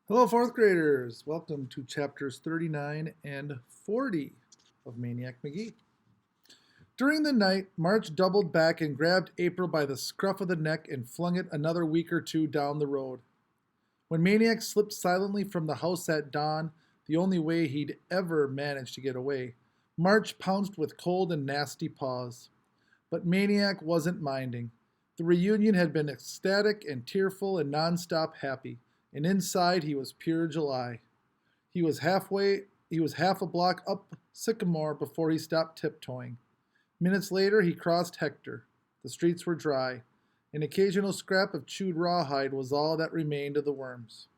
Hello, fourth graders. Welcome to chapters 39 and 40 of Maniac Magee. During the night, March doubled back and grabbed April by the scruff of the neck and flung it another week or two down the road. When Maniac slipped silently from the house at dawn, the only way he'd ever managed to get away, March pounced with cold and nasty paws. But Maniac wasn't minding. The reunion had been ecstatic and tearful and nonstop happy, and inside he was pure July. He was half a block up Sycamore before he stopped tiptoeing. Minutes later, he crossed Hector. The streets were dry. An occasional scrap of chewed rawhide was all that remained of the worms.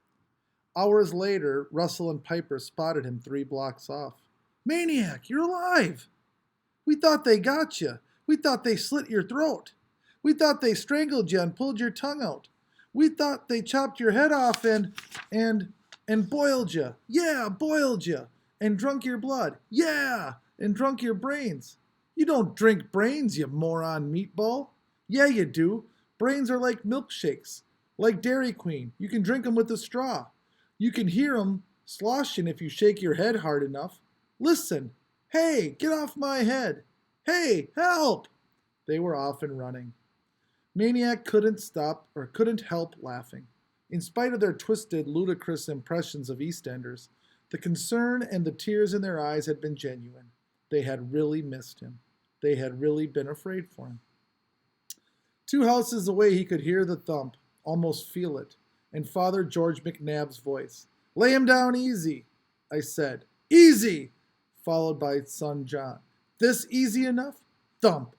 Hours later, Russell and Piper spotted him 3 blocks off. Maniac, you're alive! We thought they got you. We thought they slit your throat. We thought they strangled you and pulled your tongue out. We thought they chopped your head off and boiled you. Yeah, boiled you. And drunk your blood. Yeah, and drunk your brains. You don't drink brains, you moron meatball. Yeah, you do. Brains are like milkshakes, like Dairy Queen. You can drink them with a straw. You can hear them sloshing if you shake your head hard enough. Listen. Hey, get off my head. Hey, help! They were off and running. Maniac couldn't help laughing. In spite of their twisted, ludicrous impressions of EastEnders, the concern and the tears in their eyes had been genuine. They had really missed him. They had really been afraid for him. 2 houses away, he could hear the thump, almost feel it, and Father George McNabb's voice. Lay him down easy, I said. Easy! Followed by son John. This easy enough? Thump!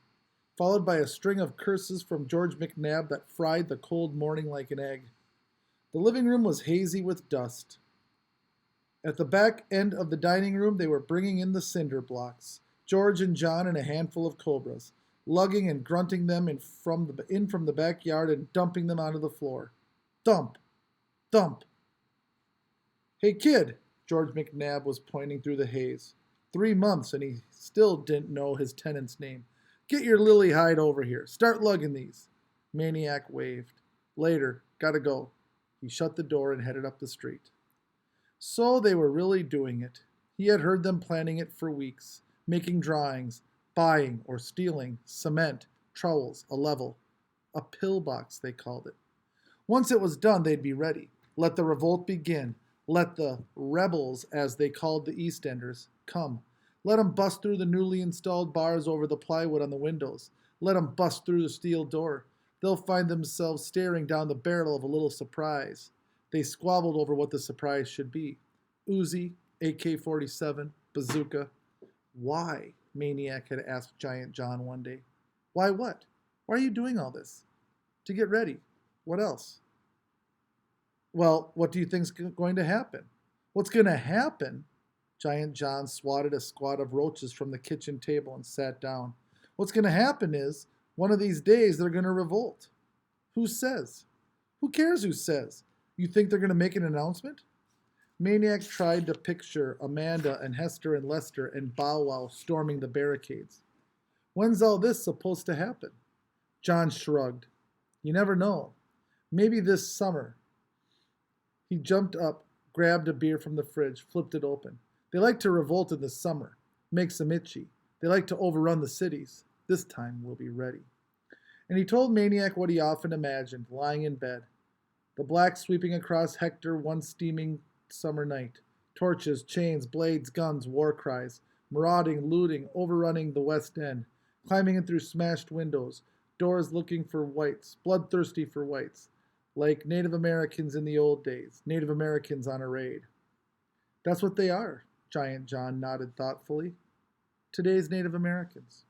Followed by a string of curses from George McNabb that fried the cold morning like an egg. The living room was hazy with dust. At the back end of the dining room, they were bringing in the cinder blocks, George and John and a handful of cobras, lugging and grunting them in from the backyard and dumping them onto the floor. Thump! Thump! Hey, kid, George McNabb was pointing through the haze. 3 months, and he still didn't know his tenant's name. Get your lily hide over here. Start lugging these. Maniac waved. Later. Gotta go. He shut the door and headed up the street. So they were really doing it. He had heard them planning it for weeks, making drawings, buying or stealing cement, trowels, a level. A pillbox, they called it. Once it was done, they'd be ready. Let the revolt begin. Let the rebels, as they called the EastEnders, come. Let 'em bust through the newly installed bars over the plywood on the windows. Let 'em bust through the steel door. They'll find themselves staring down the barrel of a little surprise. They squabbled over what the surprise should be. Uzi, AK-47, bazooka. Why? Maniac had asked Giant John one day. Why what? Why are you doing all this? To get ready. What else? Well, what do you think's going to happen? What's going to happen? Giant John swatted a squad of roaches from the kitchen table and sat down. What's going to happen is, one of these days, they're going to revolt. Who says? Who cares who says? You think they're going to make an announcement? Maniac tried to picture Amanda and Hester and Lester and Bow Wow storming the barricades. When's all this supposed to happen? John shrugged. You never know. Maybe this summer. He jumped up, grabbed a beer from the fridge, flipped it open. They like to revolt in the summer. Makes them itchy. They like to overrun the cities. This time we'll be ready. And he told Maniac what he often imagined, lying in bed. The black sweeping across Hector one steaming summer night. Torches, chains, blades, guns, war cries. Marauding, looting, overrunning the West End. Climbing in through smashed windows. Doors looking for whites, bloodthirsty for whites. Like Native Americans in the old days. Native Americans on a raid. That's what they are, Giant John nodded thoughtfully. Today's Native Americans.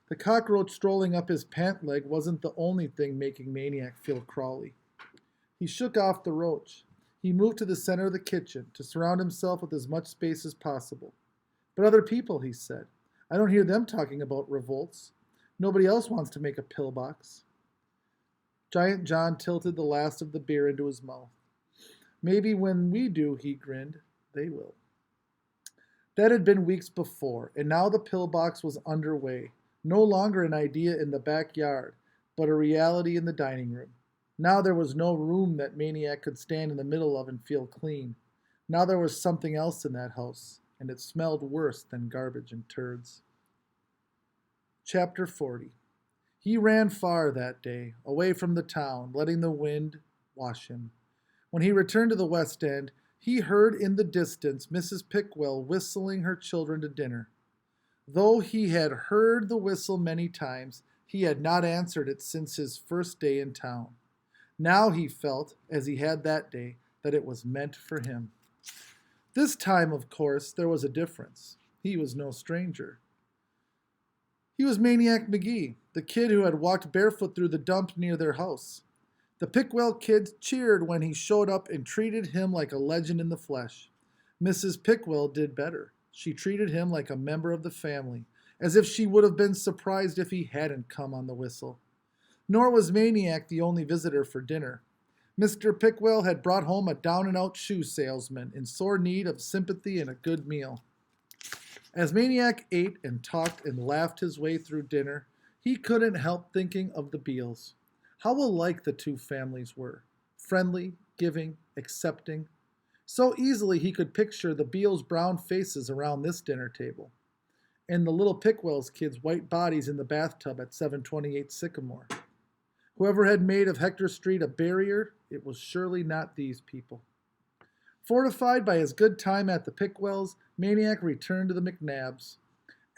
The cockroach strolling up his pant leg wasn't the only thing making Maniac feel crawly. He shook off the roach. He moved to the center of the kitchen to surround himself with as much space as possible. But other people, he said. I don't hear them talking about revolts. Nobody else wants to make a pillbox. Giant John tilted the last of the beer into his mouth. Maybe when we do, he grinned, they will. That had been weeks before, and now the pillbox was underway. No longer an idea in the backyard, but a reality in the dining room. Now there was no room that Maniac could stand in the middle of and feel clean. Now there was something else in that house, and it smelled worse than garbage and turds. Chapter 40. He ran far that day, away from the town, letting the wind wash him. When he returned to the West End, he heard in the distance Mrs. Pickwell whistling her children to dinner. Though he had heard the whistle many times, he had not answered it since his first day in town. Now he felt, as he had that day, that it was meant for him. This time, of course, there was a difference. He was no stranger. He was Maniac Magee, the kid who had walked barefoot through the dump near their house. The Pickwell kids cheered when he showed up and treated him like a legend in the flesh. Mrs. Pickwell did better. She treated him like a member of the family, as if she would have been surprised if he hadn't come on the whistle. Nor was Maniac the only visitor for dinner. Mr. Pickwell had brought home a down-and-out shoe salesman in sore need of sympathy and a good meal. As Maniac ate and talked and laughed his way through dinner, he couldn't help thinking of the Beals. How alike the two families were. Friendly, giving, accepting. So easily he could picture the Beals' brown faces around this dinner table, and the little Pickwell's kids' white bodies in the bathtub at 728 Sycamore. Whoever had made of Hector Street a barrier, it was surely not these people. Fortified by his good time at the Pickwells, Maniac returned to the McNabbs.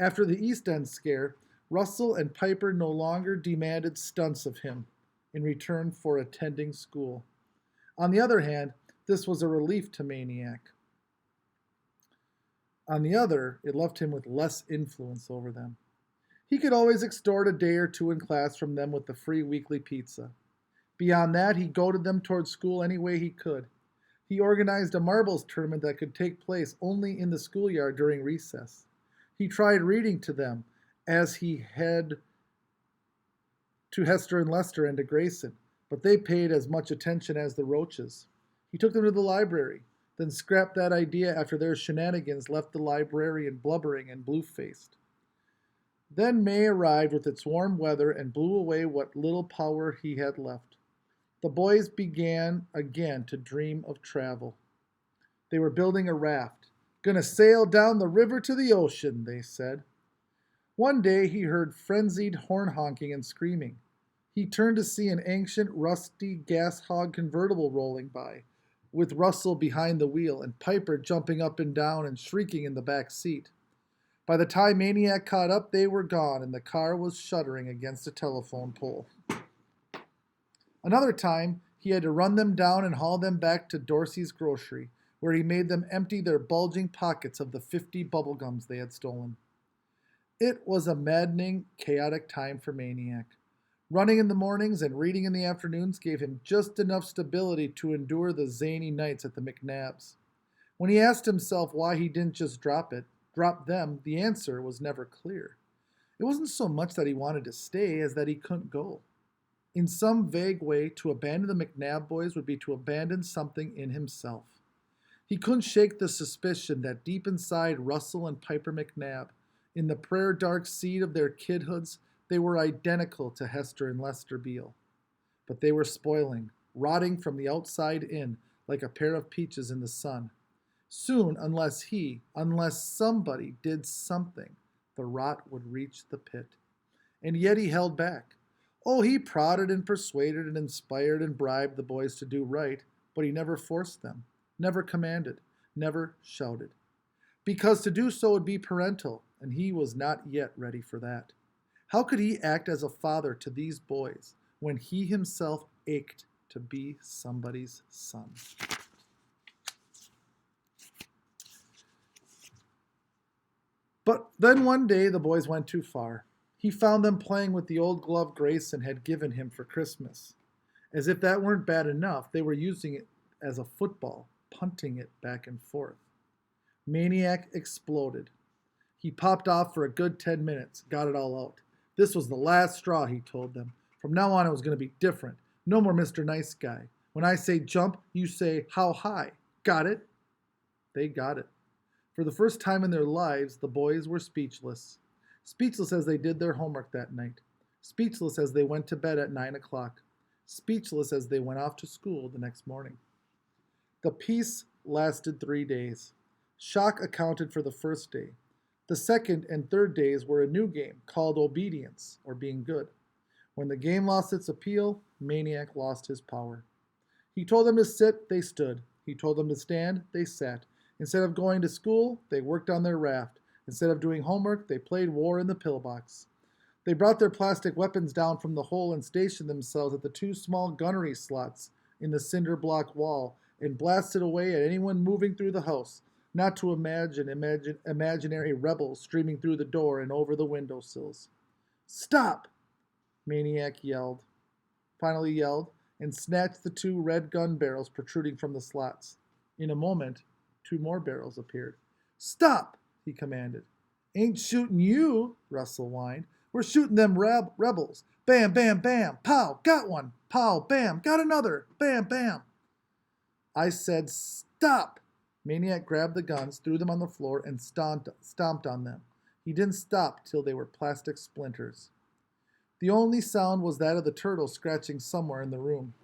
After the East End scare, Russell and Piper no longer demanded stunts of him in return for attending school. On the other hand, this was a relief to Maniac. On the other, it left him with less influence over them. He could always extort a day or two in class from them with the free weekly pizza. Beyond that, he goaded them toward school any way he could. He organized a marbles tournament that could take place only in the schoolyard during recess. He tried reading to them, as he had to Hester and Lester and to Grayson, but they paid as much attention as the Roaches. He took them to the library, then scrapped that idea after their shenanigans left the librarian blubbering and blue-faced. Then May arrived with its warm weather and blew away what little power he had left. The boys began again to dream of travel. They were building a raft. "Gonna sail down the river to the ocean," they said. One day he heard frenzied horn honking and screaming. He turned to see an ancient, rusty gas hog convertible rolling by, with Russell behind the wheel and Piper jumping up and down and shrieking in the back seat. By the time Maniac caught up, they were gone, and the car was shuddering against a telephone pole. Another time, he had to run them down and haul them back to Dorsey's grocery, where he made them empty their bulging pockets of the 50 bubblegums they had stolen. It was a maddening, chaotic time for Maniac. Running in the mornings and reading in the afternoons gave him just enough stability to endure the zany nights at the McNabbs. When he asked himself why he didn't just drop them, the answer was never clear. It wasn't so much that he wanted to stay as that he couldn't go. In some vague way, to abandon the McNabb boys would be to abandon something in himself. He couldn't shake the suspicion that deep inside Russell and Piper McNabb, in the prayer-dark seed of their kidhoods, they were identical to Hester and Lester Beale. But they were spoiling, rotting from the outside in, like a pair of peaches in the sun. Soon, unless somebody did something, the rot would reach the pit. And yet he held back. Oh, he prodded and persuaded and inspired and bribed the boys to do right, but he never forced them, never commanded, never shouted. Because to do so would be parental, and he was not yet ready for that. How could he act as a father to these boys when he himself ached to be somebody's son? But then one day the boys went too far. He found them playing with the old glove Grayson had given him for Christmas. As if that weren't bad enough, they were using it as a football, punting it back and forth. Maniac exploded. He popped off for a good 10 minutes, got it all out. This was the last straw, he told them. From now on, it was going to be different. No more Mr. Nice Guy. When I say jump, you say how high. Got it? They got it. For the first time in their lives, the boys were speechless. Speechless as they did their homework that night. Speechless as they went to bed at 9 o'clock. speechless as they went off to school the next morning. The peace lasted 3 days. Shock accounted for the first day. The second and third days were a new game called obedience, or being good. When the game lost its appeal, Maniac lost his power. He told them to sit, they stood. He told them to stand, they sat. Instead of going to school, they worked on their raft. Instead of doing homework, they played war in the pillbox. They brought their plastic weapons down from the hole and stationed themselves at the two small gunnery slots in the cinder block wall and blasted away at anyone moving through the house, not to imagine imaginary rebels streaming through the door and over the windowsills. "Stop!" Maniac finally yelled, and snatched the two red gun barrels protruding from the slots. In a moment, two more barrels appeared. "Stop!" he commanded. "Ain't shooting you," Russell whined. "We're shooting them rebels. Bam, bam, bam. Pow, got one. Pow, bam, got another. Bam, bam." "I said stop." Maniac grabbed the guns, threw them on the floor, and stomped on them. He didn't stop till they were plastic splinters. The only sound was that of the turtle scratching somewhere in the room.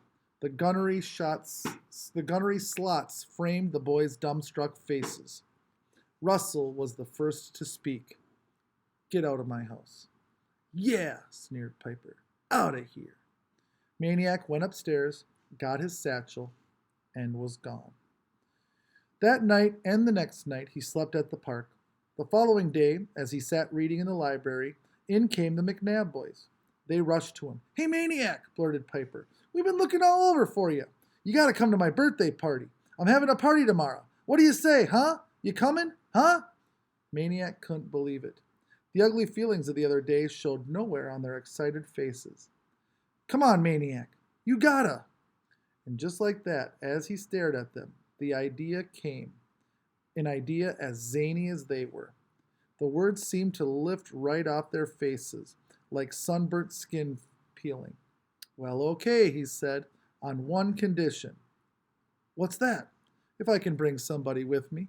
The gunnery slots framed the boys' dumbstruck faces. Russell was the first to speak. "Get out of my house." "Yeah," sneered Piper. "Out of here." Maniac went upstairs, got his satchel, and was gone. That night and the next night he slept at the park. The following day, as he sat reading in the library, in came the McNabb boys. They rushed to him. "Hey, Maniac," blurted Piper. "We've been looking all over for you. You got to come to my birthday party. I'm having a party tomorrow. What do you say, huh? You coming, huh?" Maniac couldn't believe it. The ugly feelings of the other day showed nowhere on their excited faces. "Come on, Maniac. You gotta." And just like that, as he stared at them, the idea came. An idea as zany as they were. The words seemed to lift right off their faces, like sunburnt skin peeling. "Well, okay," he said, "on one condition." "What's that?" "If I can bring somebody with me."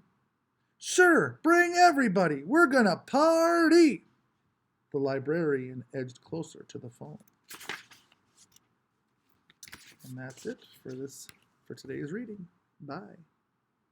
"Sure, bring everybody. We're gonna party." The librarian edged closer to the phone. And that's it for today's reading. Bye.